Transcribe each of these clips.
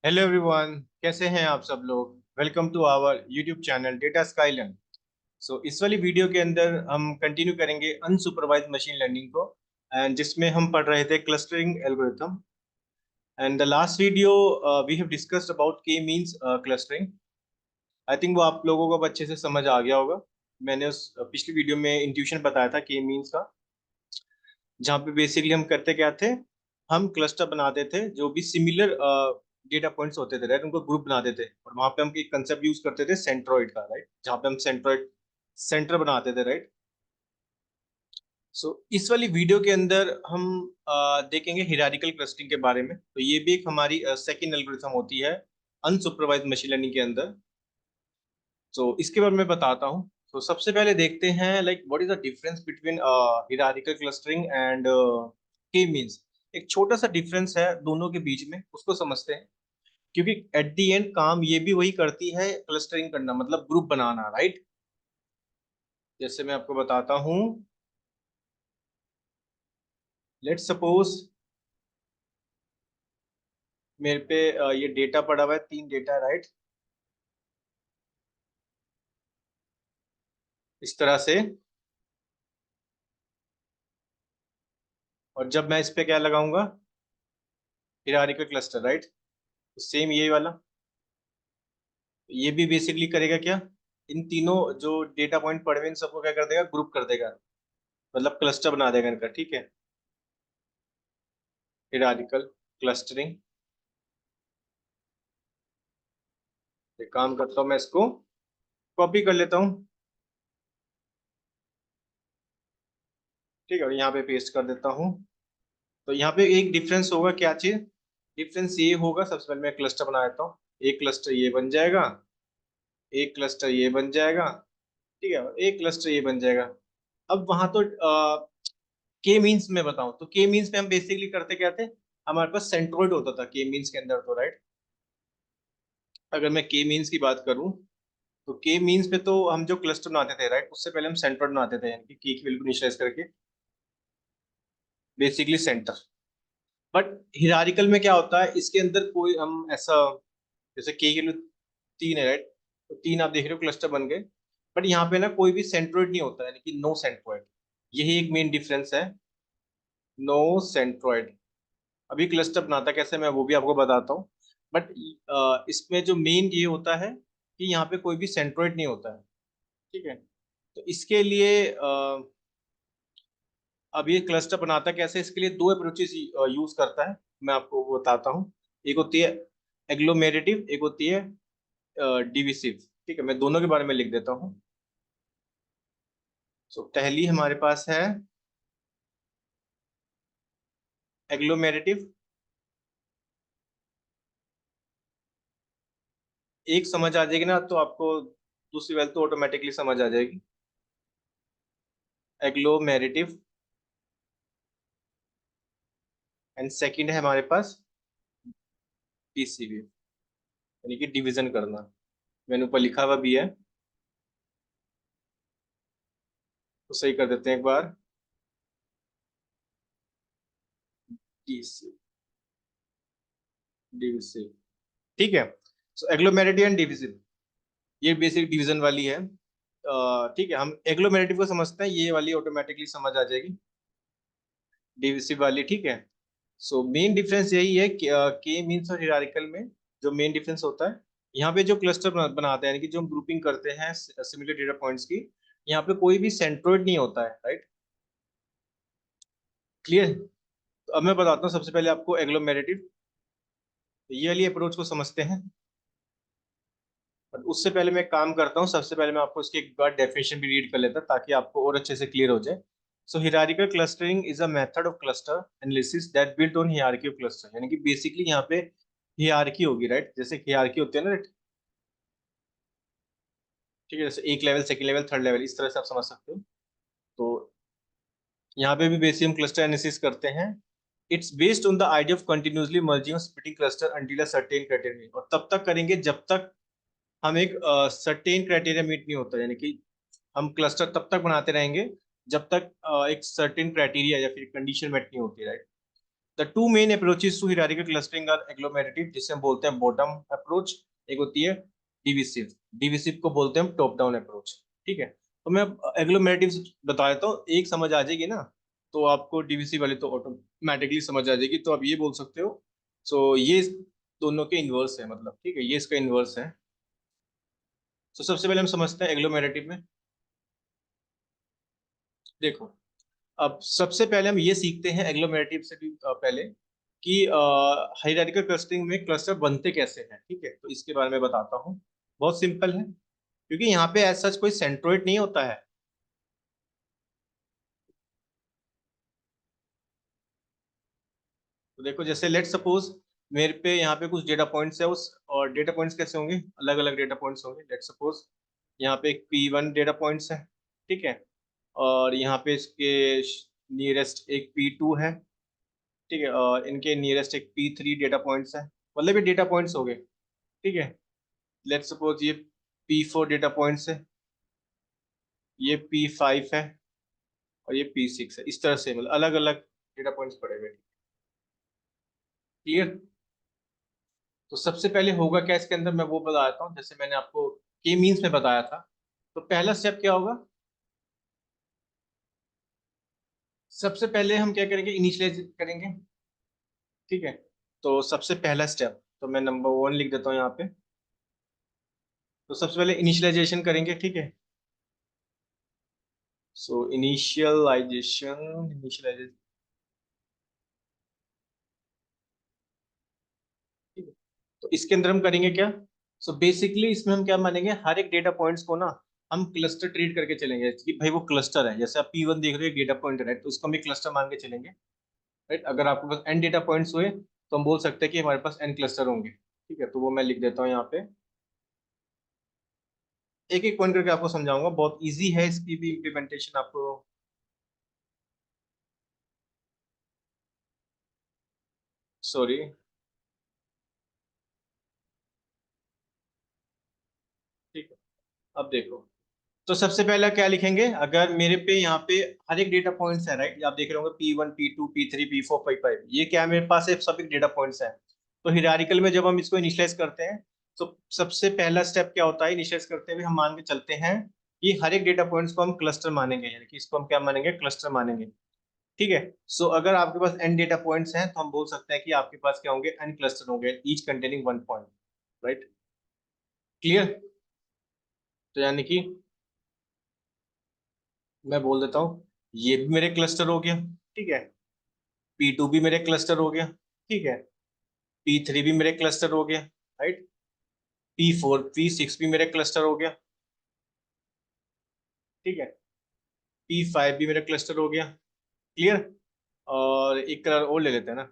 Hello everyone, कैसे हैं आप सब लोग। Welcome to our YouTube channel data Skylearn. इस वाली वीडियो के अंदर हम कंटिन्यू करेंगे अनसुपरवाइज्ड मशीन लर्निंग को, एंड जिसमें हम पढ़ रहे थे clustering algorithm. And the last video we have discussed about K means clustering. I think वो आप लोगों को अब अच्छे से समझ आ गया होगा। मैंने उस पिछली वीडियो में इंट्यूशन बताया था के मींस का, जहाँ पे बेसिकली हम करते क्या थे। हम क्लस्टर बनाते थे जो भी सिमिलर डेटा पॉइंट्स होते थे, राइट, उनको ग्रुप बनाते थे, और वहां पे हम एक कंसेप्ट यूज करते थे सेंट्रोइड का, राइट, जहाँ पे हम सेंट्रोइड सेंटर बनाते थे, राइट। इस वाली वीडियो के अंदर हम देखेंगे हिरारिकल क्लस्टरिंग के बारे में। तो ये भी एक हमारी सेकंड एल्गोरिथम होती है अनसुपरवाइज्ड मशीन लर्निंग के अंदर। इसके बारे में बताता हूँ। सबसे पहले देखते हैं like what is the difference between hierarchical clustering and के मींस। एक छोटा सा डिफरेंस है दोनों के बीच में, उसको समझते हैं। क्योंकि एट द एंड काम ये भी वही करती है, क्लस्टरिंग करना मतलब ग्रुप बनाना, राइट। जैसे मैं आपको बताता हूँ, लेट्स सपोज मेरे पे ये डेटा पड़ा हुआ है, 3 डेटा, राइट, इस तरह से। और जब मैं इस पे क्या लगाऊंगा, हिरारिकल क्लस्टर, राइट, तो सेम ये वाला, ये भी बेसिकली करेगा क्या, इन तीनों जो डेटा पॉइंट पड़े हुए इन सबको क्या कर देगा, ग्रुप कर देगा, मतलब क्लस्टर बना देगा इनका, ठीक है। Hierarchical clustering. एक काम करता हूँ, मैं इसको कॉपी कर लेता हूँ, ठीक है, और यहाँ पे पेस्ट कर देता हूँ। तो यहाँ पे एक डिफरेंस होगा, क्या चीज डिफरेंस ये होगा, सबसे पहले मैं क्लस्टर बना देता हूँ। एक क्लस्टर ये बन जाएगा, एक क्लस्टर ये बन जाएगा, ठीक है, और एक क्लस्टर ये बन जाएगा। अब वहां तो के मीन्स में बताऊं तो के मीन्स में हम बेसिकली करते क्या थे, हमारे पास सेंट्रोइड होता था के मीन्स के अंदर, तो राइट। अगर मैं के मीन्स की बात करूं, तो के मीन्स पे तो हम जो क्लस्टर बनाते थे, राइट, उससे पहले हम सेंट्रोइड बनाते थे, यानी कि की वैल्यू को इनिशियलाइज करके बेसिकली सेंटर। बट हिरारिकल में क्या होता है, इसके अंदर कोई हम ऐसा, जैसे के की वैल्यू 3 है, राइट, तो 3 आप देख रहे हो क्लस्टर बन गए। बट यहाँ पे ना कोई भी सेंट्रोइड नहीं होता है, यानी कि नो सेंट्रोइड। यही एक मेन डिफरेंस है, नो सेंट्रोइड। अभी क्लस्टर बनाता कैसे, मैं वो भी आपको बताता हूँ। बट इसमें जो मेन ये होता है कि यहाँ पे कोई भी सेंट्रोइड नहीं होता है, ठीक है। तो इसके लिए अब ये क्लस्टर बनाता कैसे, इसके लिए दो अप्रोचेस यूज करता है, मैं आपको वो बताता हूँ। एक होती है एग्लोमेरेटिव, एक होती है डिविसिव, ठीक है, मैं दोनों के बारे में लिख देता हूँ। पहली हमारे पास है एग्लोमेरेटिव। एक समझ आ जाएगी ना, तो आपको दूसरी वाली तो ऑटोमेटिकली समझ आ जाएगी। एग्लोमेरेटिव। एंड सेकंड है हमारे पास डीसीबी, यानी कि डिवीजन करना। मैंने ऊपर लिखा हुआ भी है, तो सही कर देते हैं एक बार। डीसी डिविजिव, ठीक है। एग्लोमेरेटिव एंड डिविजिव, ये बेसिक डिवीजन वाली है। ठीक है, हम एग्लोमेरेटिव को समझते हैं, ये वाली ऑटोमेटिकली समझ आ जाएगी, डिविजिव वाली, ठीक है। मेन डिफरेंस यही है कि के मीन्स और हिरारिकल में जो मेन डिफरेंस होता है, यहाँ पे जो क्लस्टर बनाते हैं, यानी कि जो हम ग्रुपिंग करते हैं सिमिलर डेटा पॉइंट्स की, यहाँ पे कोई भी सेंट्रोइड नहीं होता है, राइट। क्लियर। तो अब मैं बताता हूँ सबसे पहले आपको एग्लोमेरेटिव, ये वाली अप्रोच को समझते हैं। और उससे पहले मैं एक काम करता हूँ, सबसे पहले मैं आपको इसकी एक बार डेफिनेशन भी रीड कर लेता ताकि आपको और अच्छे से क्लियर हो जाए। Hierarchical clustering is a method of cluster analysis that built on hierarchy of cluster, यानी कि बेसिकली यहाँ पे हियरार्की होगी, राइट, जैसे हियरार्की होती है ना, राइट, ठीक है, जैसे एक level, second level, third level, इस तरह से आप समझ सकते हो। तो यहाँ पे भी बेसिक हम क्लस्टर एनालिसिस करते हैं। It's based on the idea of continuously merging और splitting cluster until a certain criteria, और तब तक करेंगे जब तक हम एक सर्टेन क्राइटेरिया मीट नहीं होता, यानी कि हम क्लस्टर तब तक बनाते रहेंगे जब तक एक सर्टेन क्राइटेरिया या फिर कंडीशन मेट नहीं होती, right. The two main approaches to hierarchical clustering are agglomerative, जिसे हम बोलते हैं बॉटम अप्रोच, एक होती है डिविसिव। डिविसिव को बोलते हैं हम टॉप डाउन अप्रोच। ठीक है, तो मैं एग्लोमेरेटिव बता देता हूँ, एक समझ आ जाएगी ना, तो आपको डिविसिव वाली तो ऑटोमेटिकली समझ आ जाएगी, तो आप ये बोल सकते हो। सो ये दोनों के इन्वर्स है, मतलब ठीक है, ये इसका इन्वर्स है। तो सबसे पहले हम समझते हैं एग्लोमेरेटिव में। देखो, अब सबसे पहले हम ये सीखते हैं एग्लोमेरेटिव से भी पहले कि हायरार्किकल क्लस्टरिंग में क्लस्टर बनते कैसे हैं। ठीक है, तो इसके बारे में बताता हूँ। बहुत सिंपल है, क्योंकि यहाँ पे ऐसा कोई सेंट्रोइड नहीं होता है। तो देखो, जैसे लेट सपोज मेरे पे यहाँ पे कुछ डेटा पॉइंट्स है, उस और डेटा पॉइंट्स कैसे होंगे, अलग अलग डेटा पॉइंट्स होंगे। लेट सपोज यहाँ पे एक P1 डेटा पॉइंट्स है, ठीक है, और यहाँ पे इसके नियरेस्ट एक P2 है, ठीक है, और इनके नियरेस्ट एक P3 डेटा पॉइंट्स है, मतलब ये डेटा पॉइंट्स हो गए। ठीक है, लेट सपोज ये P4 डेटा पॉइंट्स है, ये P5 है, और ये P6 है। इस तरह से मतलब अलग अलग डेटा पॉइंट्स पड़े हुए। क्लियर? तो सबसे पहले होगा क्या इसके अंदर, मैं वो बताता हूँ, जैसे मैंने आपको के मीन्स में बताया था। तो पहला स्टेप क्या होगा, सबसे पहले हम क्या करेंगे, इनिशियलाइज करेंगे। ठीक है, तो सबसे पहला स्टेप, तो मैं नंबर 1 लिख देता हूँ यहाँ पे। तो सबसे पहले इनिशियलाइजेशन करेंगे। ठीक है, सो इनिशियलाइजेशन। ठीक है, तो इसके अंदर हम करेंगे क्या, सो बेसिकली इसमें हम क्या मानेंगे, हर एक डेटा पॉइंट्स को ना हम क्लस्टर ट्रीट करके चलेंगे कि भाई वो क्लस्टर है। जैसे आप P1 देख रहे हो, डेटा पॉइंट है, right? तो उसको हम एक क्लस्टर मान के चलेंगे, राइट। अगर आपके पास n डेटा पॉइंट्स हुए, तो हम बोल सकते हैं कि हमारे पास n क्लस्टर होंगे। ठीक है, तो वो मैं लिख देता हूँ यहाँ पे। एक एक पॉइंट करके आपको समझाऊंगा, बहुत इजी है इसकी भी इम्प्लीमेंटेशन आपको। सॉरी। ठीक है, अब देखो, तो सबसे पहला क्या लिखेंगे, अगर मेरे पे यहाँ पे हर एक डेटा पॉइंट्स है, राइट, आप देख रहे होंगे P1 P2 P3 P4 P5, ये क्या है, मेरे पास है सब एक डेटा पॉइंट्स है। तो हिरारिकल में जब हम इसको इनिशियलाइज करते हैं, तो सबसे पहला स्टेप क्या होता है, इनिशियलाइज करते हुए हम मान के चलते हैं कि हर एक डेटा पॉइंट्स को हम क्लस्टर मानेंगे, यानी कि इसको हम क्या मानेंगे, क्लस्टर मानेंगे। ठीक है, सो अगर आपके पास n डेटा पॉइंट्स हैं, तो हम बोल सकते हैं कि आपके पास क्या होंगे, n क्लस्टर होंगे, each containing 1 point, right. Clear? तो यानी कि मैं बोल देता हूँ, ये भी मेरे क्लस्टर हो गया। ठीक है, P2 भी मेरे क्लस्टर हो गया। ठीक है, P3 भी मेरे क्लस्टर हो गया, राइट। P4 P6 भी मेरे क्लस्टर हो गया। ठीक है, P5 भी मेरा क्लस्टर हो गया। क्लियर? और एक कलर और ले लेते हैं ना,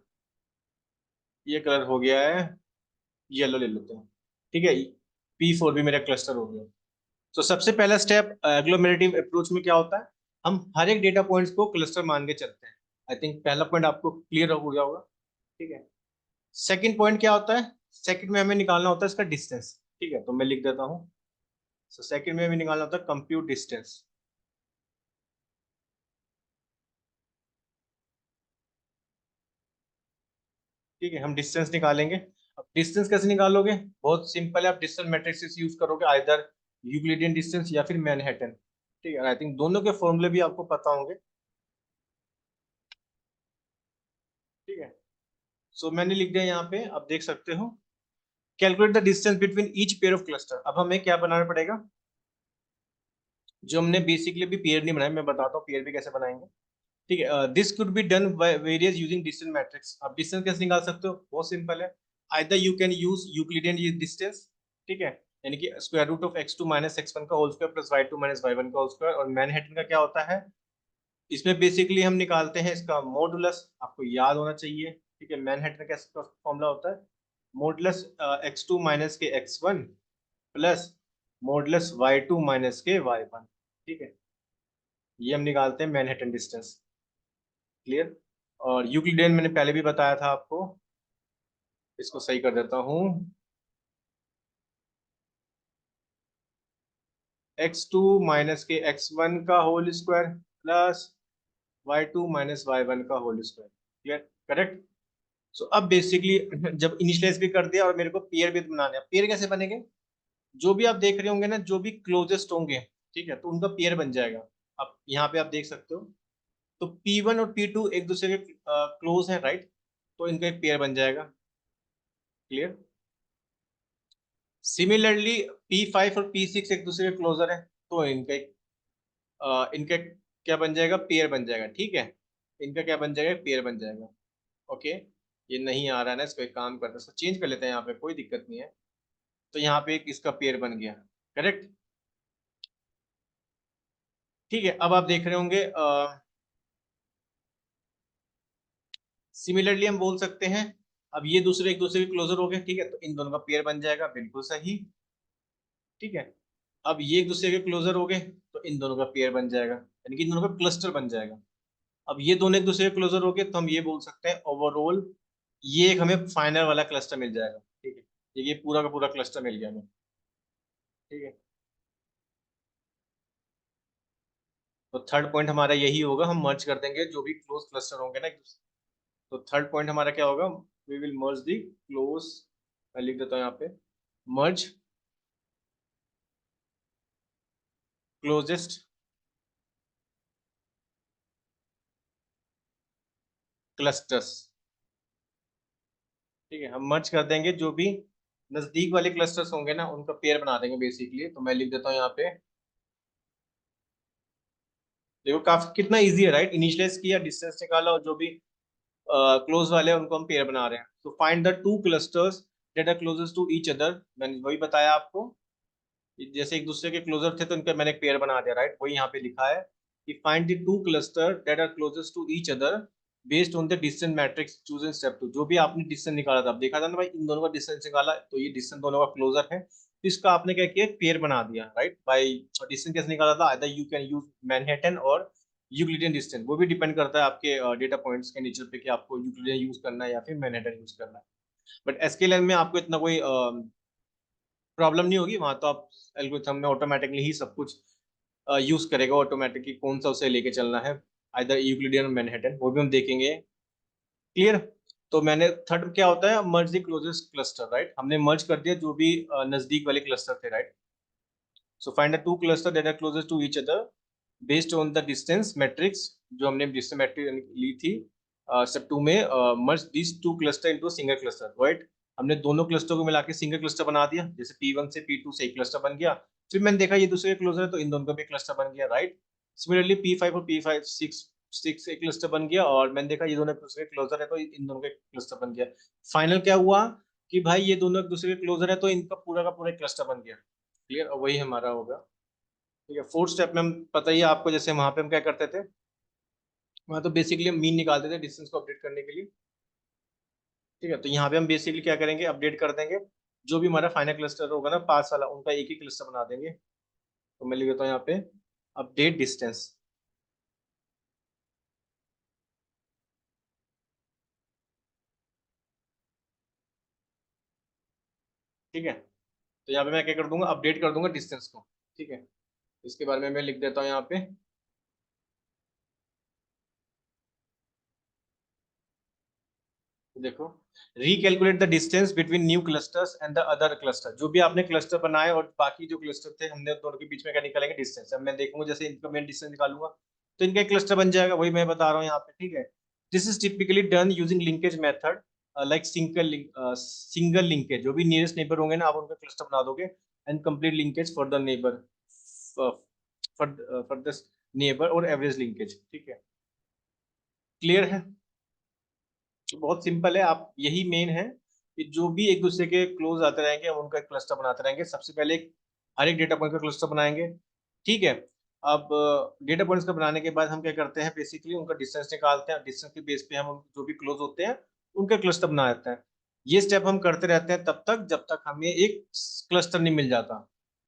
ये कलर हो गया है, येलो ले लेते हैं। ठीक है, P4 भी मेरा क्लस्टर हो गया। तो सबसे पहला स्टेप एग्लोमेरेटिव अप्रोच में क्या होता है, हम हर एक डेटा पॉइंट्स को क्लस्टर मान के चलते हैं। आई थिंक पहला पॉइंट आपको क्लियर हो गया होगा। ठीक है, सेकंड पॉइंट क्या होता है, सेकंड में हमें निकालना होता है इसका डिस्टेंस। ठीक है, तो मैं लिख देता हूँ। सो सेकंड में हमें निकालना होता है कंप्यूट डिस्टेंस। ठीक है, हम डिस्टेंस निकालेंगे। अब डिस्टेंस कैसे निकालोगे, बहुत सिंपल है, आप डिस्टेंस मैट्रिक्स यूज करोगे, आइदर यूक्लिडियन डिस्टेंस या फिर मैनहट्टन। ठीक है, आई थिंक दोनों के फॉर्मूले भी आपको पता होंगे। ठीक है, सो मैंने लिख दिया यहाँ पे, आप देख सकते हो, calculate the distance between each pair of cluster. अब हमें क्या बनाना पड़ेगा, जो हमने बेसिकली भी पेयर नहीं बनाया, मैं बताता हूँ पेयर भी कैसे बनाएंगे। ठीक है, this could be done by various using distance matrix. आप डिस्टेंस कैसे निकाल सकते हो, बहुत सिंपल है, either you can use Euclidean distance. ठीक है, यानी कि square root of x2 minus x1 का whole square plus y2 minus y1 का होल स्क्वायर। और मैनहट्टन का क्या होता है, इसमें बेसिकली हम निकालते हैं इसका मॉडुलस, आपको याद होना चाहिए। ठीक है, मैनहट्टन का फॉर्मूला होता है मॉडुलस x2 माइनस के x1 plus modulus y2 minus के y1। ठीक है, ये हम निकालते हैं मैनहट्टन डिस्टेंस। क्लियर? और यूक्लिडियन मैंने पहले भी बताया था आपको, इसको सही कर देता हूँ। x2 माइनस के x1 का whole square plus y2 minus y1 का होल स्क्वायर। क्लियर? करेक्ट? सो अब बेसिकली जब इनिशियलाइज भी कर दिया और मेरे को पेयर भी बनाना है, पेयर कैसे बनेंगे? जो भी आप देख रहे होंगे ना, जो भी क्लोजेस्ट होंगे, ठीक है, तो उनका पेयर बन जाएगा। अब यहाँ पे आप देख सकते हो, तो P1 और P2 एक दूसरे के क्लोज है, राइट? तो इनका एक पेयर बन जाएगा। क्लियर? सिमिलरली P5 और P6 एक दूसरे के क्लोजर है, तो इनका क्या बन जाएगा? पेयर बन जाएगा। ठीक है, इनका क्या बन जाएगा? पेयर बन जाएगा। ओके, ये नहीं आ रहा है ना, इसको एक काम करते हैं, इसको चेंज कर लेते हैं, यहाँ पे कोई दिक्कत नहीं है। तो यहाँ पे एक इसका पेयर बन गया। करेक्ट? ठीक है, अब आप देख रहे होंगे सिमिलरली हम बोल सकते हैं, अब ये दूसरे एक दूसरे के क्लोजर हो गए, ठीक है, तो इन दोनों का पेयर बन जाएगा, बिल्कुल सही। ठीक है, अब ये एक दूसरे के क्लोजर हो गए, तो इन दोनों का पेयर बन जाएगा, यानी कि इन दोनों का क्लस्टर बन जाएगा। अब ये दोनों एक दूसरे के क्लोजर हो गए, तो हम ये बोल सकते हैं ओवरऑल ये एक हमें फाइनल वाला क्लस्टर मिल जाएगा। ठीक है, ये पूरा का पूरा क्लस्टर मिल गया हमें। ठीक है, तो थर्ड पॉइंट हमारा यही होगा, हम मर्ज कर देंगे जो भी क्लोज क्लस्टर होंगे ना। तो थर्ड पॉइंट हमारा क्या होगा? We will merge the close, मैं लिख देता हूँ यहाँ पे, मर्ज क्लोजेस्ट क्लस्टर्स। ठीक है, हम मर्ज कर देंगे जो भी नजदीक वाले क्लस्टर्स होंगे ना, उनका पेयर बना देंगे बेसिकली। तो मैं लिख देता हूँ यहाँ पे, देखो काफी कितना इजी है, राइट? इनिशियलाइज किया, डिस्टेंस निकाला, और जो भी क्लोज वाले हैं उनको हम पेयर बना रहे हैं। तो find the two clusters that are closest to each other, मैंने वही बताया आपको, जैसे एक दूसरे के क्लोजर थे तो इनका मैंने एक पेयर बना दिया, राइट? वही यहाँ पे लिखा है कि find the two cluster that are closest to each other based on the distance matrix choose in step 2। जो भी आपने डिस्टेंस निकाला था, आप देखा था ना भाई, इन दोनों का डिस्टेंस निकाला, तो ये डिस्टेंस दोनों का क्लोजर है, तो इसका आपने क्या किया? पेयर बना दिया, राइट? बाय डिस्टेंस कैसे निकाला था? Either you can use Manhattan और यूक्लिडियन डिस्टेंस, वो भी डिपेंड करता है आपके डेटा पॉइंट्स के नेचर पे कि आपको यूक्लिडियन यूज करना है या फिर मैनहट्टन यूज करना है। बट एसकेएलएन में आपको इतना कोई प्रॉब्लम नहीं होगी, वहां तो आप एल्गोरिथम में ऑटोमेटिकली ही सब कुछ यूज करेगा, ऑटोमेटिकली कौन सा उसे लेके चलना है, आइदर यूक्लिडियन और मैनहट्टन, वो भी हम देखेंगे। क्लियर? तो मैंने थर्ड क्या होता है? Merge the closest cluster, right? हमने मर्ज कर दिया जो भी नजदीक वाले क्लस्टर थे, right? So find the two cluster that are closest to each other based on the distance matrix, जो हमने डिस्टेंस मैट्रिक्स ली थी स्टेप 2 में, merge this two cluster into single cluster, right? हमने दोनों क्लस्टर को मिला के सिंगल क्लस्टर बना दिया, जैसे P1 से P2 से एक क्लस्टर बन गया। फिर मैंने देखा ये दूसरे क्लोजर है, तो इन दोनों का भी क्लस्टर बन गया, राइट? सिमिलरली P5 और P5 सिक्स सिक्स एक क्लस्टर बन गया, और मैंने देखा ये दोनों एक दूसरे क्लोजर है, तो इन दोनों का क्लस्टर बन गया। फाइनल क्या हुआ कि भाई ये दोनों एक दूसरे के क्लोजर है, तो इनका पूरा का पूरा क्लस्टर बन गया। क्लियर? और वही हमारा होगा। ठीक है, फोर्थ स्टेप में हम, पता ही है आपको, जैसे वहां पे हम क्या करते थे, वहां तो बेसिकली हम मीन निकालते थे डिस्टेंस को अपडेट करने के लिए। ठीक है, तो यहाँ पे हम बेसिकली क्या करेंगे? अपडेट कर देंगे, जो भी हमारा फाइनल क्लस्टर होगा ना पास वाला, उनका एक ही क्लस्टर बना देंगे। तो मैं लिख देता हूँ यहाँ पे अपडेट डिस्टेंस। ठीक है, तो यहाँ पे मैं क्या कर दूंगा? अपडेट कर दूंगा डिस्टेंस को। ठीक है, इसके बारे में मैं लिख देता हूँ यहाँ पे, देखो, recalculate the distance between new clusters and the other cluster. जो भी आपने क्लस्टर बनाए और बाकी जो क्लस्टर थे, हमने दोनों के बीच में क्या निकालेंगे? डिस्टेंस। अब मैं देखूंगा, जैसे इनका मैं डिस्टेंस निकालूंगा, तो इनका एक क्लस्टर बन जाएगा, वही मैं बता रहा हूँ यहाँ पे। ठीक है, this is typically done using linkage method, like single linkage. जो भी नियरेस्ट नेबर होंगे ना, आप उनका क्लस्टर बना दोगे, and complete linkage for the neighbour, for the neighbour और एवरेज लिंकेज। ठीक है, क्लियर है? तो बहुत सिंपल है, आप यही मेन है कि जो भी एक दूसरे के क्लोज आते रहेंगे, हम उनका एक क्लस्टर बनाते रहेंगे। सबसे पहले हर एक डेटा पॉइंट का क्लस्टर बनाएंगे। ठीक है, अब डेटा पॉइंट्स का बनाने के बाद हम क्या करते हैं? बेसिकली उनका डिस्टेंस निकालते हैं, डिस्टेंस के बेस पे हम जो भी क्लोज होते हैं उनका क्लस्टर बना देते हैं। ये स्टेप हम करते रहते हैं तब तक जब तक हमें एक क्लस्टर नहीं मिल जाता,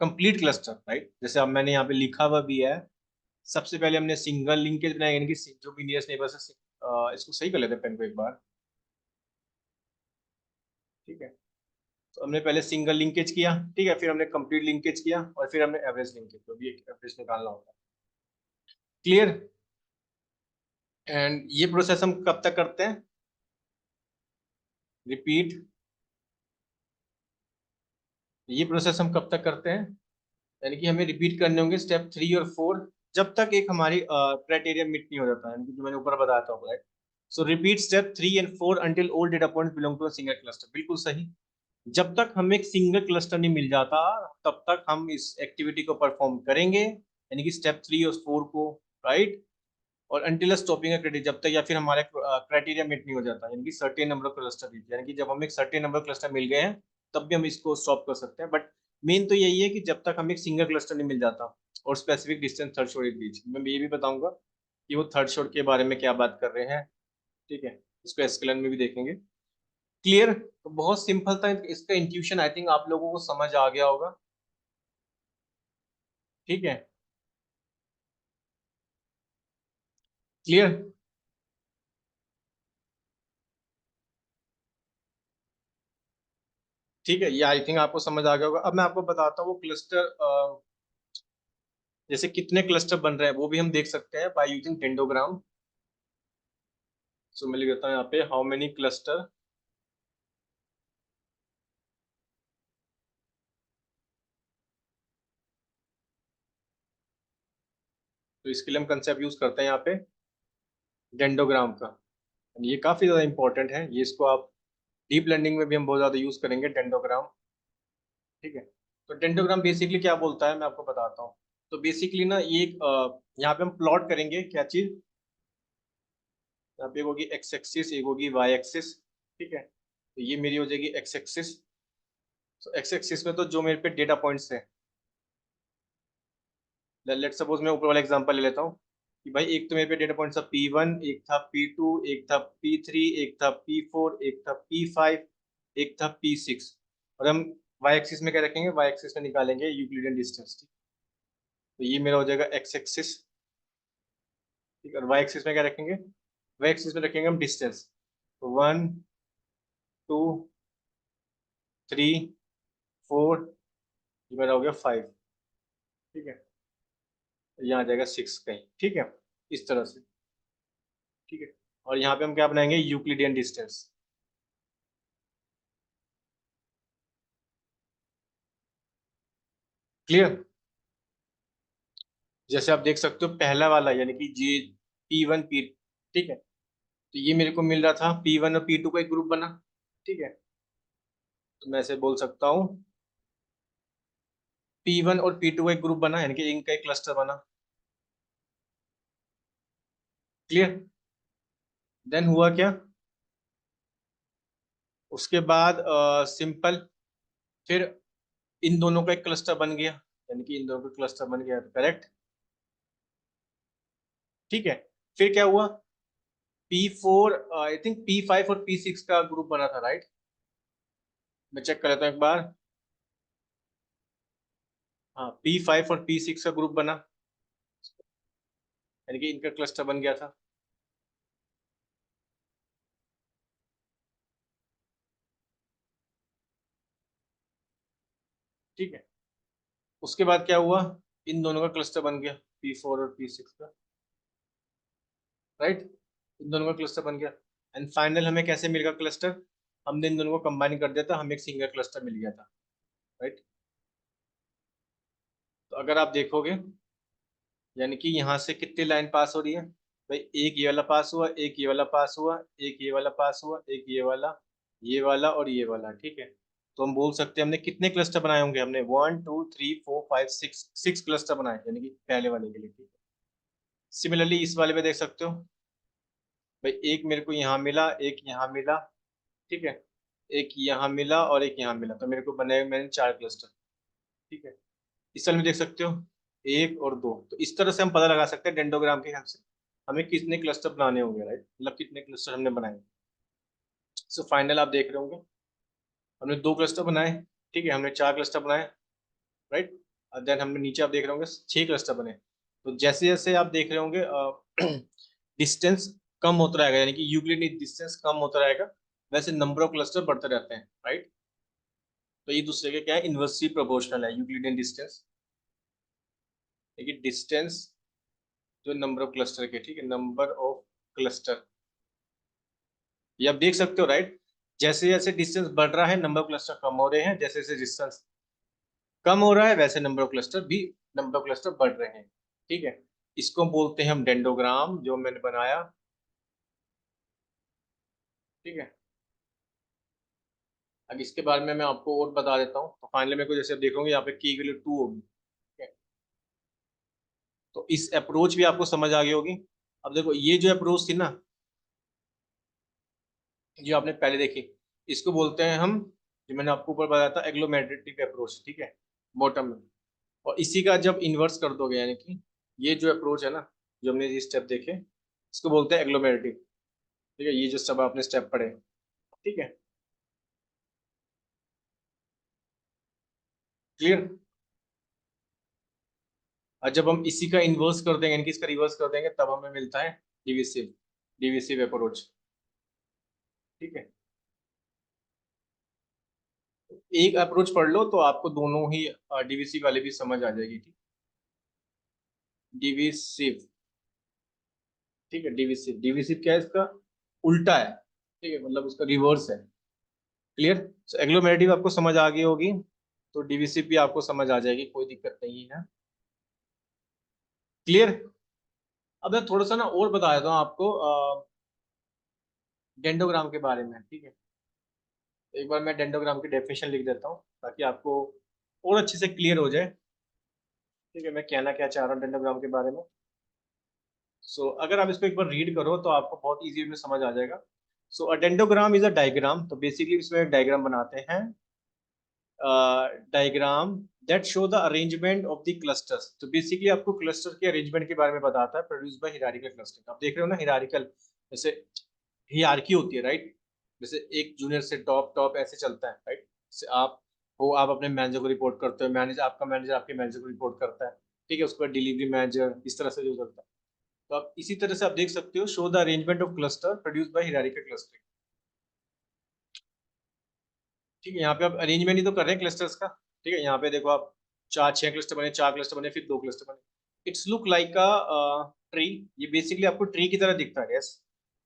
कंप्लीट क्लस्टर, राइट? जैसे अब मैंने यहाँ पे लिखा हुआ भी है, सबसे पहले हमने सिंगल लिंकेज बनाया, यानी कि जो भी नियरेस्ट नेबर है, इसको सही कर लेते हैं पेन को एक बार। ठीक है, तो हमने पहले सिंगल लिंकेज किया, ठीक है, फिर हमने कंप्लीट लिंकेज किया, और फिर हमने एवरेज लिंकेज, जो भी एक एवरेज निकालना होता है। क्लियर? एंड ये प्रोसेस हम कब तक करते हैं? रिपीट। ये प्रोसेस हम कब तक करते हैं, यानी कि हमें रिपीट करने होंगे स्टेप 3 और 4 जब तक एक हमारी क्राइटेरिया मीट नहीं हो जाता, यानी कि जो मैंने ऊपर बताया था, right. So repeat step 3 and 4 until all data points belong to a single cluster. बिल्कुल सही। जब तक हमें एक सिंगल क्लस्टर नहीं मिल जाता तब तक हम इस एक्टिविटी को परफॉर्म करेंगे, यानी कि स्टेप 3 और 4 को, राइट। और अंटिल स्टॉपिंग क्राइटेरिया, जब तक या फिर हमारे क्राइटेरिया मीट नहीं हो जाता, यानी कि सर्टेन नंबर ऑफ क्लस्टर, यानी कि जब हमें एक सर्टेन नंबर क्लस्टर मिल गए हैं तब भी हम इसको स्टॉप कर सकते हैं। बट मेन तो यही है कि जब तक हमें एक सिंगल क्लस्टर नहीं मिल जाता और स्पेसिफिक डिस्टेंस थ्रेशोल्ड के बीच। मैं ये भी बताऊंगा कि वो थ्रेशोल्ड के बारे में क्या बात कर रहे हैं, ठीक है। इसको एसक्यूएल में भी देखेंगे। क्लियर। तो बहुत सिंपल था इसका इंट्यूशन, आई थिंक आप लोगों को समझ आ गया होगा, ठीक है। क्लियर। ठीक है, ये आई थिंक आपको समझ आ गया होगा। अब मैं आपको बताता हूँ वो क्लस्टर, जैसे कितने क्लस्टर बन रहे हैं वो भी हम देख सकते हैं बाय यूजिंग डेंडोग्राम। सो मैं लिख देता हूँ यहाँ पे हाउ मेनी क्लस्टर। तो इसके लिए हम कंसेप्ट यूज करते हैं यहाँ पे डेंडोग्राम का। ये काफी ज्यादा इंपॉर्टेंट है, ये इसको आप डीप लर्निंग में भी हम बहुत ज्यादा यूज करेंगे डेंडोग्राम, ठीक है। तो डेंडोग्राम बेसिकली क्या बोलता है मैं आपको बताता हूँ। तो बेसिकली ना ये एक यहाँ पे हम प्लॉट करेंगे क्या चीज, यहाँ पे एक होगी एक्स एक्सिस, एक होगी वाई एक्सिस, ठीक है। तो ये मेरी हो जाएगी एक्स एक्सिस। तो एक्स एक्सिस में तो जो मेरे पे डेटा पॉइंट्स है, लेट सपोज मैं ऊपर वाला एग्जांपल ले लेता हूँ कि भाई एक तो मेरे पे डेटा पॉइंट था P1, एक था P2, एक था P3, एक था P4, एक था P5, एक था P6। और हम y एक्सिस में क्या रखेंगे, y एक्सिस में निकालेंगे यूक्लिडियन डिस्टेंस। तो ये मेरा हो जाएगा x एक्सिस, ठीक है। और y एक्सिस में क्या रखेंगे, y एक्सिस में रखेंगे हम डिस्टेंस। तो 1, 2, 3, 4, ये मेरा हो गया 5, ठीक है। यहाँ आ जाएगा 6 कहीं, ठीक है, इस तरह से, ठीक है। और यहाँ पे हम क्या बनाएंगे, यूक्लिडियन डिस्टेंस। क्लियर। जैसे आप देख सकते हो पहला वाला यानी कि जी P1 P, ठीक है। तो ये मेरे को मिल रहा था P1 और P2 का एक ग्रुप बना, ठीक है। तो मैं ऐसे बोल सकता हूँ P1 और P2 का एक ग्रुप बना, यानी कि इनका एक क्लस्टर बना। क्लियर। देन हुआ क्या, उसके बाद सिंपल, फिर इन दोनों का एक क्लस्टर बन गया, यानी कि इन दोनों का क्लस्टर बन गया, करेक्ट, ठीक है। फिर क्या हुआ, P4, आई थिंक P5 और P6 का ग्रुप बना था, राइट। मैं चेक कर लेता हूँ एक बार। हाँ, P5 और P6 का ग्रुप बना, यानी कि इनका क्लस्टर बन गया था। ठीक है। उसके बाद क्या हुआ, इन दोनों का क्लस्टर बन गया, P4 और P6 का, राइट। इन दोनों का क्लस्टर बन गया। एंड फाइनल हमें कैसे मिल गया क्लस्टर, हमने इन दोनों को कंबाइन कर दिया था, हमें एक सिंगल क्लस्टर मिल गया था, राइट। तो अगर आप देखोगे, यानी कि यहाँ से कितनी लाइन पास हो रही है भाई, एक ये वाला पास हुआ, एक ये वाला पास हुआ, एक ये वाला पास हुआ, एक ये वाला और ये वाला, ठीक है। तो हम बोल सकते हैं हमने कितने क्लस्टर बनाए होंगे, हमने 1, 2, 3, 4, 5, 6, 6 क्लस्टर बनाए, यानी कि पहले वाले के लिए, ठीक है। सिमिलरली इस वाले में देख सकते हो भाई, एक मेरे को यहाँ मिला, एक यहाँ मिला, ठीक है। एक यहाँ मिला और एक यहाँ मिला, तो मेरे को बने मैंने 4 क्लस्टर, ठीक है। इस साल में देख सकते हो 1 और 2। तो इस तरह से हम पता लगा सकते हैं डेंडोग्राम के हेल्प से हमें कितने क्लस्टर बनाने होंगे, राइट, मतलब कितने क्लस्टर हमने बनाए। सो फाइनल आप देख रहे होंगे हमने 2 क्लस्टर बनाए, ठीक है, हमने 4 क्लस्टर बनाए, राइट। और देन हमने नीचे आप देख रहे होंगे 6 क्लस्टर बने। तो जैसे जैसे आप देख रहे होंगे डिस्टेंस कम होता रहेगा, यानी कि यूक्लिडियन डिस्टेंस कम होता रहेगा, वैसे नंबर ऑफ क्लस्टर बढ़ते रहते हैं, राइट। तो ये दूसरे के क्या है, इन्वर्सली प्रोपोर्शनल है यूक्लिडियन डिस्टेंस, लेकिन डिस्टेंस जो नंबर ऑफ क्लस्टर के, ठीक है, नंबर ऑफ क्लस्टर, ये आप देख सकते हो, राइट। जैसे जैसे डिस्टेंस बढ़ रहा है नंबर ऑफ क्लस्टर कम हो रहे हैं, जैसे जैसे डिस्टेंस कम हो रहा है वैसे नंबर ऑफ क्लस्टर बढ़ रहे हैं। ठीक है, इसको बोलते हैं हम डेंडोग्राम, जो मैंने बनाया। ठीक है, अब इसके बारे में मैं आपको और बता देता हूँ। तो फाइनली मेरे को जैसे आप देखोगे यहाँ पे की वैल्यू 2 होगी। ठीक है, तो इस अप्रोच भी आपको समझ आ गई होगी। अब देखो ये जो अप्रोच थी ना, जो आपने पहले देखी, इसको बोलते हैं हम, जो मैंने आपको ऊपर बताया था, एग्लोमेट्रिक अप्रोच। ठीक है, बॉटम में। और इसी का जब इन्वर्स कर दोगे, यानी कि ये जो अप्रोच है ना, जो हमने ये स्टेप देखे, इसको बोलते हैं एग्लोमेट्रिक। ठीक है, ये जो सब आपने स्टेप पढ़े। ठीक है, क्लियर। और जब हम इसी का इन्वर्स कर देंगे, यानी कि इसका रिवर्स कर देंगे, तब हमें मिलता है डिविसिव, डिविसिव अप्रोच। ठीक है, एक अप्रोच पढ़ लो तो आपको दोनों ही डिविसिव वाले भी समझ आ जाएगी। ठीक, डिविसिव। ठीक है, डिविसिव, डिविसिव क्या है, इसका उल्टा है। ठीक है, मतलब उसका रिवर्स है। क्लियर। एग्लोमेरेटिव आपको समझ आ गई होगी, तो डिविसिव भी आपको समझ आ जाएगी, कोई दिक्कत नहीं है। क्लियर। अब मैं थोड़ा सा ना और बता देता हूँ आपको डेंडोग्राम के बारे में। ठीक है, एक बार मैं डेंडोग्राम की डेफिनेशन लिख देता हूँ ताकि आपको और अच्छे से क्लियर हो जाए। ठीक है, मैं कहना क्या चाह रहा हूँ डेंडोग्राम के बारे में। अगर आप इसको एक बार रीड करो तो आपको बहुत इजी में समझ आ जाएगा। अ डेंडोग्राम इज अ डायग्राम, तो बेसिकली इसमें एक डायग्राम बनाते हैं, diagram that show the arrangement of the clusters. तो बेसिकली आपको क्लस्टर के अरेंजमेंट के बारे में बताता है, प्रोड्यूस बाय हिरारिकल क्लस्टरिंग। आप देख रहे हो ना, हिरारिकल, जैसे हियार्की होती है, राइट। जैसे एक जूनियर से टॉप टॉप ऐसे चलता है, राइट। जैसे आप हो, आप अपने मैनेजर को रिपोर्ट करते हो, मैनेजर, आपका मैनेजर आपके मैनेजर को रिपोर्ट करता है। ठीक है, उसके बाद डिलीवरी मैनेजर, इस तरह से जो चलता है। तो आप इसी तरह से आप देख सकते हो, show the arrangement of cluster produce by hierarchical clustering. ठीक है, यहाँ पे आप अरेंजमेंट ही तो कर रहे हैं क्लस्टर्स का। ठीक है, यहाँ पे देखो आप, चार छह क्लस्टर बने, चार क्लस्टर बने, फिर दो क्लस्टर बने। It's look like a tree. ये बेसिकली आपको ट्री की तरह दिखता है, yes.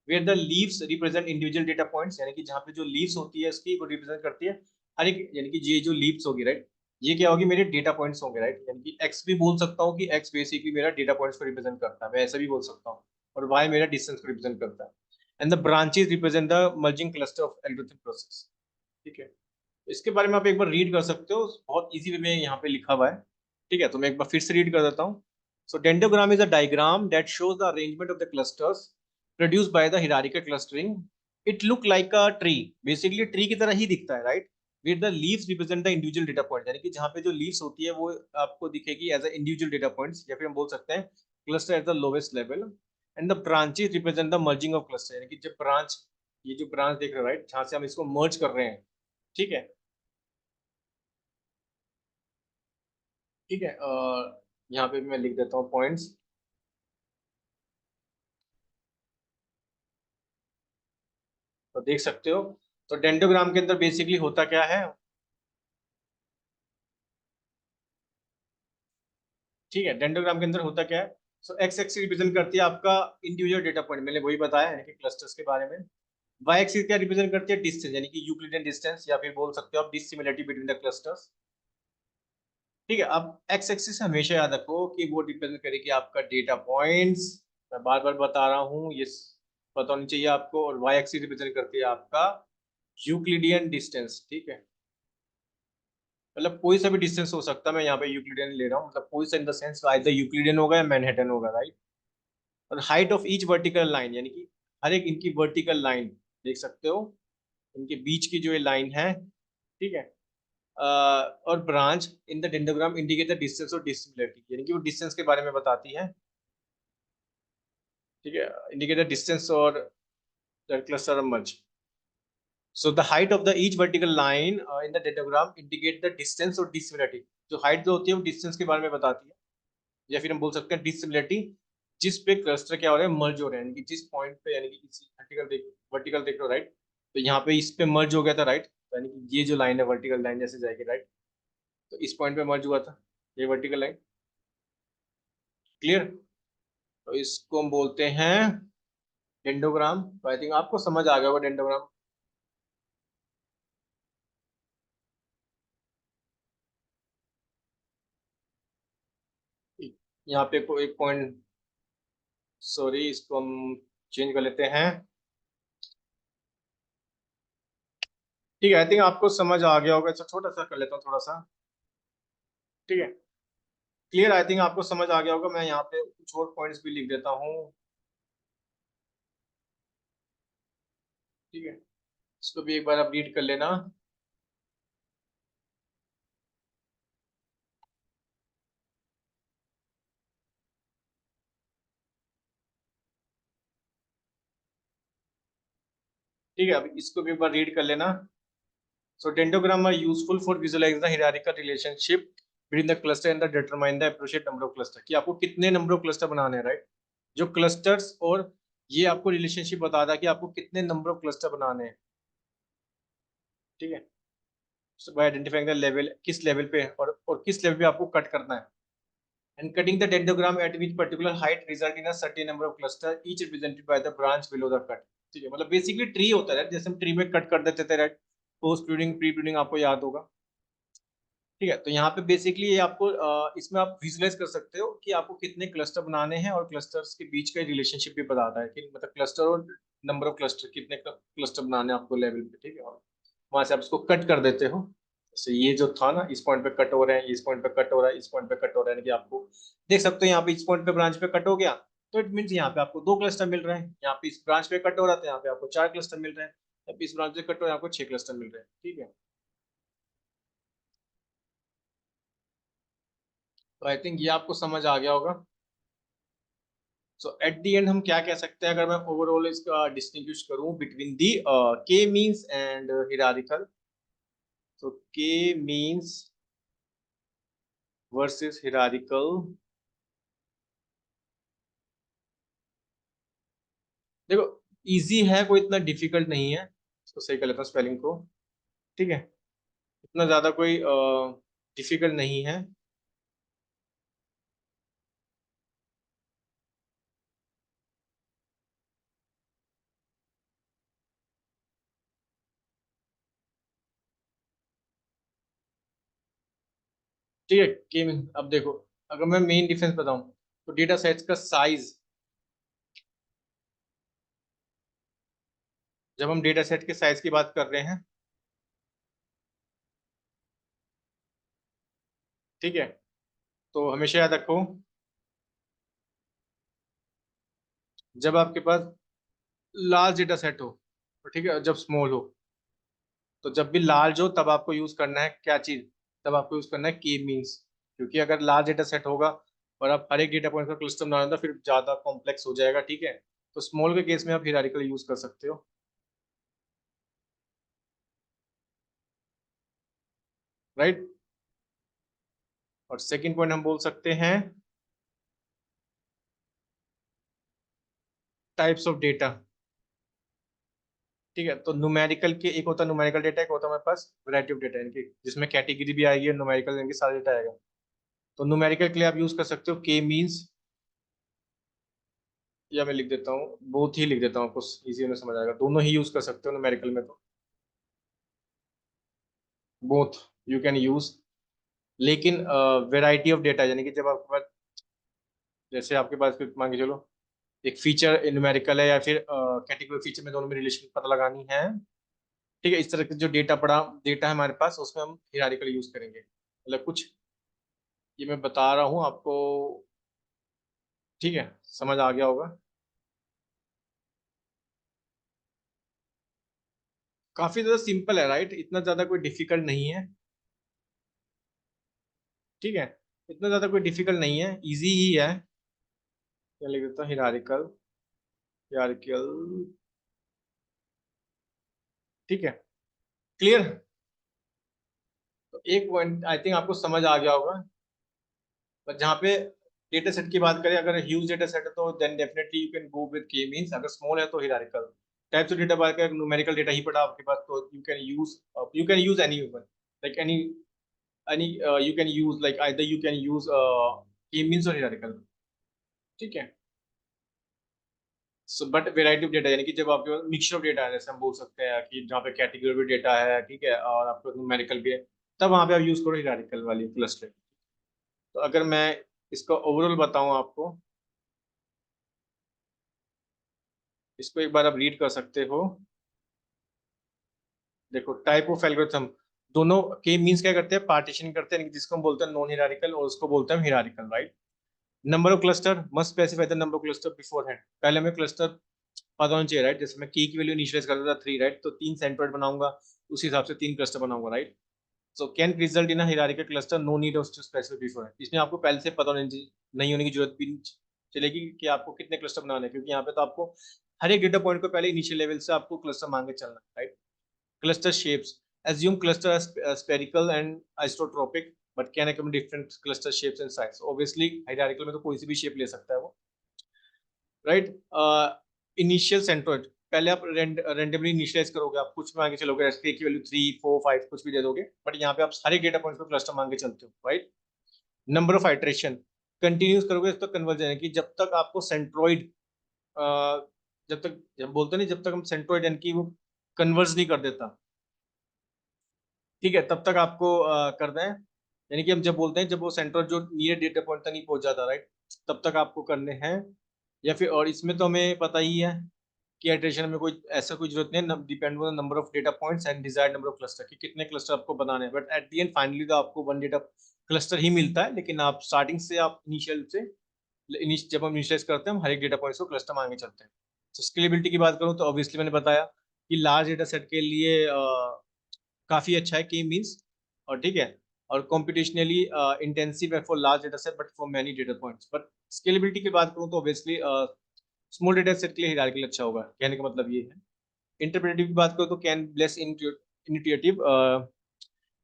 Where the leaves represent individual data points, यानी कि जहाँ पे जो लीव्स होती है इसकी, वो रिप्रेजेंट करती है हर एक, यानी कि ये जो लीव्स होगी, राइट, ये क्या होगी, मेरे डेटा पॉइंट्स होंगे, राइट। यानी कि एक्स भी बोल सकता हूँ कि एक्स बेसिकली मेरा डेटा पॉइंट्स को रिप्रेजेंट करता है, मैं ऐसा भी बोल सकता हूँ। और वाई मेरा डिस्टेंस को रिप्रेजेंट करता है। And the branches represent the merging cluster of algorithm process. ठीक है, इसके बारे में आप एक बार रीड कर सकते हो, बहुत इजी वे में यहाँ पे लिखा हुआ है। ठीक है, तो मैं एक बार फिर से रीड कर देता हूँ। Dendrogram is a diagram that shows the arrangement of the clusters produced by the hierarchical clustering. It look like a tree, basically tree की तरह ही दिखता है, right. With the leaves represent the individual data point, यानी कि जहाँ पे जो leaves होती है वो आपको दिखेगी as a individual data points, या फिर हम बोल सकते हैं cluster at the lowest level. And the branches represent the merging of cluster, यानी कि जब ब्रांच, ये जो ब्रांच देख रहे हो, राइट, जहाँ से हम इसको मर्ज कर रहे हैं। ठीक है। ठीक है, यहाँ पे भी मैं लिख देता हूँ पॉइंट्स, तो देख सकते हो। तो डेंडोग्राम के अंदर बेसिकली होता क्या है। ठीक है, डेंडोग्राम के अंदर होता क्या है। एक्स एक्सिस रिप्रेजेंट करती है आपका इंडिविजुअल डेटा पॉइंट, मैंने वही बताया, यानी कि क्लस्टर्स के बारे में। वाई एक्सिस क्या रिप्रेजेंट करती है, डिस्टेंस, यानी कि यूक्लिडियन डिस्टेंस, या फिर बोल सकते हो आप डिसिमिलरिटी बिटवीन द क्लस्टर्स। ठीक है, अब एक्स एक्सिस हमेशा याद रखो कि वो डिपेंड करेगी आपका डेटा पॉइंट्स, मैं बार बार बता रहा हूँ, ये पता होनी चाहिए आपको। और वाई एक्सिस रिप्रेजेंट करती है आपका यूक्लिडियन डिस्टेंस। ठीक है, मतलब कोई सा भी डिस्टेंस हो सकता है, मैं यहाँ पे यूक्लिडियन ले रहा हूँ, मतलब कोई सा in the sense either Euclidean होगा या मैनहट्टन होगा, राइट। और height of each vertical line, यानी कि हर एक इनकी वर्टिकल लाइन, देख सकते हो इनके बीच की जो ये लाइन है। ठीक है, और branch in the dendrogram indicate the distance और डिसिमिलरिटी, यानी कि वो डिस्टेंस के बारे में बताती है। ठीक है, इंडिकेट द डिस्टेंस और the cluster merge. The height of the each vertical line in the dendrogram indicate the distance और dissimilarity। जो हाइट जो होती है वो डिस्टेंस के बारे में बताती है, या फिर हम बोल सकते हैं डिसिमिलरिटी, जिस पे क्लस्टर क्या हो रहा है, मर्ज हो रहे हैं, यानी कि जिस पॉइंट पे, यानी कि इसी वर्टिकल देख रहे हो, राइट। तो यहाँ पे इस पे मर्ज हो गया था, राइट। तो यानी कि ये जो लाइन है वर्टिकल लाइन जैसे जाएगी, राइट, तो इस पॉइंट पे मर्ज हुआ था ये वर्टिकल लाइन। क्लियर। तो इसको हम बोलते हैं डेंडोग्राम। तो आई थिंक आपको समझ आ गया होगा डेंडोग्राम। यहाँ पे कोई एक पॉइंट, सॉरी, इसको हम चेंज कर लेते हैं। ठीक है, आई थिंक आपको समझ आ गया होगा। अच्छा, छोटा सा कर लेता हूँ थोड़ा सा। ठीक है, क्लियर, आई थिंक आपको समझ आ गया होगा। मैं यहाँ पे कुछ और पॉइंट्स भी लिख देता हूँ। ठीक है, इसको भी एक बार आप रीड कर लेना। ठीक है, अब इसको भी एक बार रीड कर लेना। So dendrogram are useful for visualizing the hierarchical relationship between the cluster and the determine the appropriate number of cluster, कि आपको कितने नंबर ऑफ क्लस्टर बनाने हैं, राइट। जो क्लस्टर्स, और ये आपको रिलेशनशिप बताता है कि आपको कितने नंबर ऑफ क्लस्टर बनाने हैं। ठीक है, बाय आइडेंटिफाइंग द लेवल, किस लेवल पे और किस लेवल पे आपको कट करना है। And cutting the dendrogram eight which particular height result in a certain number of cluster each represented by the branch below the cut. ठीक है, मतलब बेसिकली ट्री होता है, जैसे हम ट्री में कट कर देते थे, right. Post pruning, pre pruning आपको याद होगा। ठीक है, तो यहाँ पे बेसिकली ये आपको इसमें आप विजुलाइज कर सकते हो कि आपको कितने क्लस्टर बनाने हैं, और क्लस्टर्स के बीच का रिलेशनशिप भी बताता है कि मतलब क्लस्टर और नंबर ऑफ क्लस्टर, कितने क्लस्टर बनाने हैं आपको लेवल पे। ठीक है, और वहां से आप इसको कट कर देते हो। जैसे ये जो था ना, इस पॉइंट पे कट हो रहे हैं, इस पॉइंट पे कट हो रहा है, इस पॉइंट पे कट हो रहा है, यानी कि आपको देख सकते हो यहाँ पे इस पॉइंट पे ब्रांच पे कट हो गया, तो इट मीन यहाँ पे आपको 2 क्लस्टर मिल रहे हैं। यहाँ पे इस ब्रांच पे कट हो रहा था, यहाँ पे आपको 4 क्लस्टर मिल रहे हैं। यहाँ पे इस ब्रांच पे कट हो रहा है, आपको 6 क्लस्टर मिल रहे हैं। ठीक है, तो आई थिंक ये आपको समझ आ गया होगा। सो एट द एंड हम क्या कह सकते हैं, अगर मैं ओवरऑल इसका डिस्टिंग्विश करूं बिटवीन दी के मींस एंड हिरारिकल, तो के मींस वर्सेस हिरारिकल। देखो, इजी है, कोई इतना डिफिकल्ट नहीं है। इसको सही कर लेता हूँ स्पेलिंग को। ठीक है, इतना ज्यादा कोई डिफिकल्ट नहीं है। ठीक है, के मीन, अब देखो, अगर मैं मेन डिफरेंस बताऊं, तो डेटा सेट्स का साइज, जब हम डेटा सेट के साइज की बात कर रहे हैं, ठीक है, तो हमेशा याद रखो, जब आपके पास लार्ज डेटा सेट हो, तो ठीक है, जब स्मॉल हो, तो जब भी लार्ज हो तब आपको यूज करना है क्या चीज, तब आपको यूज करना है की मीन्स। क्योंकि अगर लार्ज डेटा सेट होगा और आप हर एक डेटा पॉइंट का क्लस्टर बनाना, तो फिर ज्यादा कॉम्प्लेक्स हो जाएगा। ठीक है, तो स्मॉल के केस में आप हिरारिकल यूज कर सकते हो, राइट। और सेकंड पॉइंट हम बोल सकते हैं टाइप्स ऑफ डेटा। ठीक है, तो न्यूमेरिकल के, एक होता है न्यूमेरिकल डेटा, एक होता है हमारे पास वैरायटी ऑफ डेटा, यानी कि जिसमें कैटेगरी भी आएगी और न्यूमेरिकल, यानी कि सारा डेटा आएगा। तो न्यूमेरिकल के लिए आप यूज कर सकते हो के मीन्स, या मैं लिख देता हूँ, बोथ ही लिख देता हूँ, आपको इजी में समझ आएगा। दोनों ही यूज कर सकते हो न्यूमेरिकल में, तो बोथ यू कैन यूज। लेकिन वेराइटी ऑफ डेटा, यानी कि जब आपके पास, जैसे आपके पास फिर मान के चलो एक फीचर न्यूमेरिकल है, या फिर कैटेगरी फीचर में, दोनों में रिलेशन पता लगानी है। ठीक है, इस तरह के जो डेटा है हमारे पास, उसमें हम हिरारिकल यूज करेंगे। मतलब कुछ ये मैं बता रहा हूँ आपको। ठीक है, समझ आ गया होगा। काफी ज्यादा सिंपल है, राइट, इतना ज्यादा कोई डिफिकल्ट नहीं है। ठीक है, इतना ज्यादा कोई डिफिकल्ट नहीं है, इजी ही है। क्या लिख देता हूँ, हिरारिकल, हिरारिकल। ठीक है, क्लियर। तो एक पॉइंट आई थिंक आपको समझ आ गया होगा। पर जहाँ पे डेटा सेट की बात करें, अगर ह्यूज डेटा सेट है तो then definitely you can go with K means, अगर स्मॉल है तो हिरारिकल। टाइप्स ऑफ डेटा बात करें, न्यूमेरिकल डेटा ही पड़ा आपके पास, तो you can use any one, like any you can use, like either you can use के मींस और हिरारिकल। ठीक है, so but variety of data, यानी कि जब आपके पास मिक्सचर ऑफ डेटा है, जैसे हम बोल सकते हैं कि जहाँ पे कैटेगरी डेटा है, ठीक है, और आपको न्यूमेरिकल भी है, तब वहाँ पे आप यूज करो हिरारिकल वाली क्लस्टर। तो अगर मैं इसका ओवरऑल बताऊं आपको, इसको एक बार आप रीड कर सकते हो। देखो टाइप ऑफ एल्गोरिथम, दोनों के मींस क्या करते हैं, पार्टीशन करते हैं, जिसको हम बोलते हैं नॉन हिरारिकल और उसको बोलते हैं hierarchical, right. Number of cluster must specify the number of cluster before hand, पहले हमें क्लस्टर पता होना चाहिए, राइट। जैसे मैं की वैल्यू इनिशियलाइज करता था 3, राइट, तो 3 सेंट्रोइड बनाऊंगा, उस हिसाब से 3 क्लस्टर बनाऊंगा, right. So can result in hierarchical cluster, no need of to specify beforehand, इसमें आपको पहले से पता नहीं होने की जरूरत भी चलेगी कि आपको कितने क्लस्टर बनाने हैं, क्योंकि यहाँ पे तो आपको हर एक डेटा पॉइंट को पहले इनिशियल लेवल से आपको क्लस्टर मांग के चलना है, right. Cluster shapes. Assume cluster as spherical and isotropic, but can accommodate different cluster shapes and size. Obviously, hierarchical में तो कोई सी भी शेप ले सकता है वो, राइट। इनिशियल सेंट्रोइड, पहले आप रेंडमली इनिशियलाइज करोगे, आप कुछ मांगे चलोगे, की वैल्यू 3, 4, 5 कुछ भी दे दोगे, बट यहाँ पे आप सारे डेटा पॉइंट्स को क्लस्टर मांग के चलते हो, right. Number of iteration, continuous करोगे तो कन्वर्जन है कि जब तक आपको सेंट्रोइड, जब तक जब बोलते नहीं, जब तक हम सेंट्रोइड यानी कि वो कन्वर्ज नहीं कर देता, ठीक है, तब तक आपको करना है। यानी कि हम जब बोलते हैं, जब वो सेंट्रल जो नियर डेटा पॉइंट तक नहीं पहुंच जाता, राइट, तब तक आपको करने हैं। या फिर, और इसमें तो हमें पता ही है कि इटरेशन में कोई ऐसा कोई जरूरत नहीं है, depend on number of data points and desired number of cluster, कि कितने क्लस्टर आपको बनाने हैं, but at the end finally तो आपको वन डेटा क्लस्टर ही मिलता है। लेकिन आप स्टार्टिंग से, आप इनिशियल से, जब हम इनिशियलाइज करते हैं, हम हर एक डेटा पॉइंट्स को क्लस्टर मांगे चलते हैं। तो स्केलेबिलिटी की बात करूँ तो ऑब्वियसली मैंने बताया कि लार्ज डेटा सेट के लिए काफी अच्छा है के मींस, और ठीक है, और कॉम्पिटिशनली इंटेंसिव है for large data set but for many data points. But scalability की बात करूं तो ऑब्वियसली स्मॉल डेटा सेट के लिए हायरार्किकल अच्छा होगा, कहने का मतलब ये है। इंटरप्रेटिव की बात करूं तो can less initiative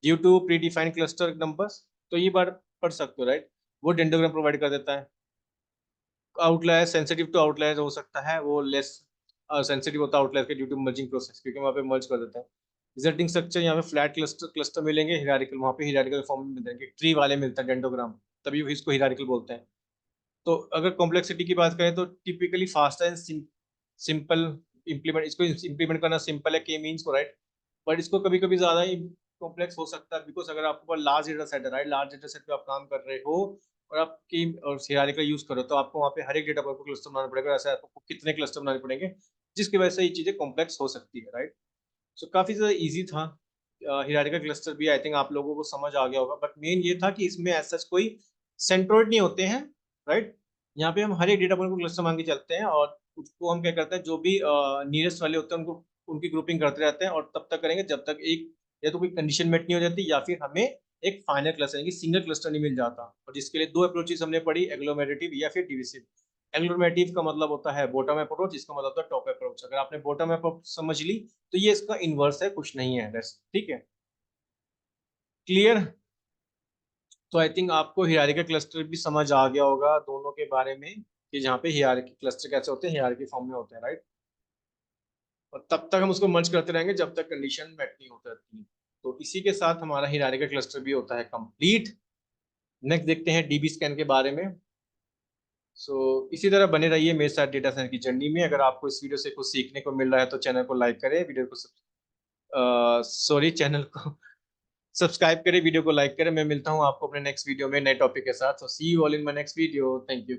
due to predefined cluster numbers, तो ये बार पढ़ सकते हो, राइट। वो डेंडोग्राम प्रोवाइड कर देता है। आउटलायर सेंसिटिव टू आउटलायर हो सकता है, वो लेस सेंसिटिव होता है आउटलायर के ड्यू टू मर्जिंग प्रोसेस, क्योंकि वहाँ पे मर्ज कर देता है। रिजल्टिंग स्ट्रक्चर, यहाँ पे फ्लैट क्लस्टर क्लस्टर मिलेंगे, हिरारिकल वहाँ पे हिरारिकल फॉर्म में मिलेंगे, ट्री वाले मिलता है डेंडोग्राम, तभी इसको हिरारिकल बोलते हैं। तो अगर कॉम्प्लेक्सिटी की बात करें तो typically fast and simple implement, इसको इम्प्लीमेंट करना सिंपल है के मीन्स को, राइट। बट इसको कभी कभी ज्यादा ही कॉम्प्लेक्स हो सकता है, बिकॉज अगर आपके पास लार्ज डेटा सेट है, राइट, लार्ज डेटा सेट पे आप काम कर रहे हो और आपकी और सियारे का यूज करो, तो आपको वहाँ पे हर एक डेटा पॉइंट को क्लस्टर बनाना पड़ेगा, ऐसे आपको कितने क्लस्टर बनाने पड़ेंगे, जिसकी वजह से ये चीजें कॉम्प्लेक्स हो सकती है, राइट। सो काफी ज्यादा इजी था हिरारिकल क्लस्टर भी, आई थिंक आप लोगों को समझ आ गया होगा। बट मेन ये था कि इसमें ऐसा कोई सेंट्रोइड नहीं होते हैं, राइट। यहाँ पे हम हर एक डेटा पॉइंट को क्लस्टर मान के चलते हैं, और उसको हम क्या करते हैं, जो भी नियरेस्ट वाले होते हैं उनको, उनकी ग्रुपिंग करते रहते हैं, और तब तक करेंगे जब तक एक या तो कोई कंडीशन मेट नहीं हो जाती, या फिर हमें एक फाइनल क्लस्टर यानी कि सिंगल क्लस्टर नहीं मिल जाता। और जिसके लिए दो अप्रोचेस हमने पढ़ी, एग्लोमेरेटिव या फिर डिविसिव। एग्लोमेरेटिव का मतलब होता है बॉटम अप्रोच, इसका मतलब होता है टॉप अप्रोच। अगर आपने बॉटम अप्रोच समझ ली तो ये इसका इनवर्स है, कुछ नहीं है, बस, ठीक है, क्लियर। तो आई थिंक आपको हिरारिकल क्लस्टर भी समझ आ गया होगा दोनों के बारे में, कि जहाँ पे हिरारिकल क्लस्टर कैसे होते हैं, हिरारिकल फॉर्म में होते हैं, राइट। और तब तक हम उसको मर्ज करते रहेंगे जब तक कंडीशन मेट नहीं होता थी। तो इसी के साथ हमारा हिरारिकल क्लस्टर भी होता है कंप्लीट। नेक्स्ट देखते हैं डीबी स्कैन के बारे में। सो इसी तरह बने रहिए मेरे साथ डेटा साइंस की जर्नी में। अगर आपको इस वीडियो से कुछ सीखने को मिल रहा है तो चैनल को लाइक करें, वीडियो को सॉरी चैनल को सब्सक्राइब करें, वीडियो को लाइक करें। मैं मिलता हूँ आपको अपने नेक्स्ट वीडियो में नए टॉपिक के साथ। So see you all in my next video, thank you.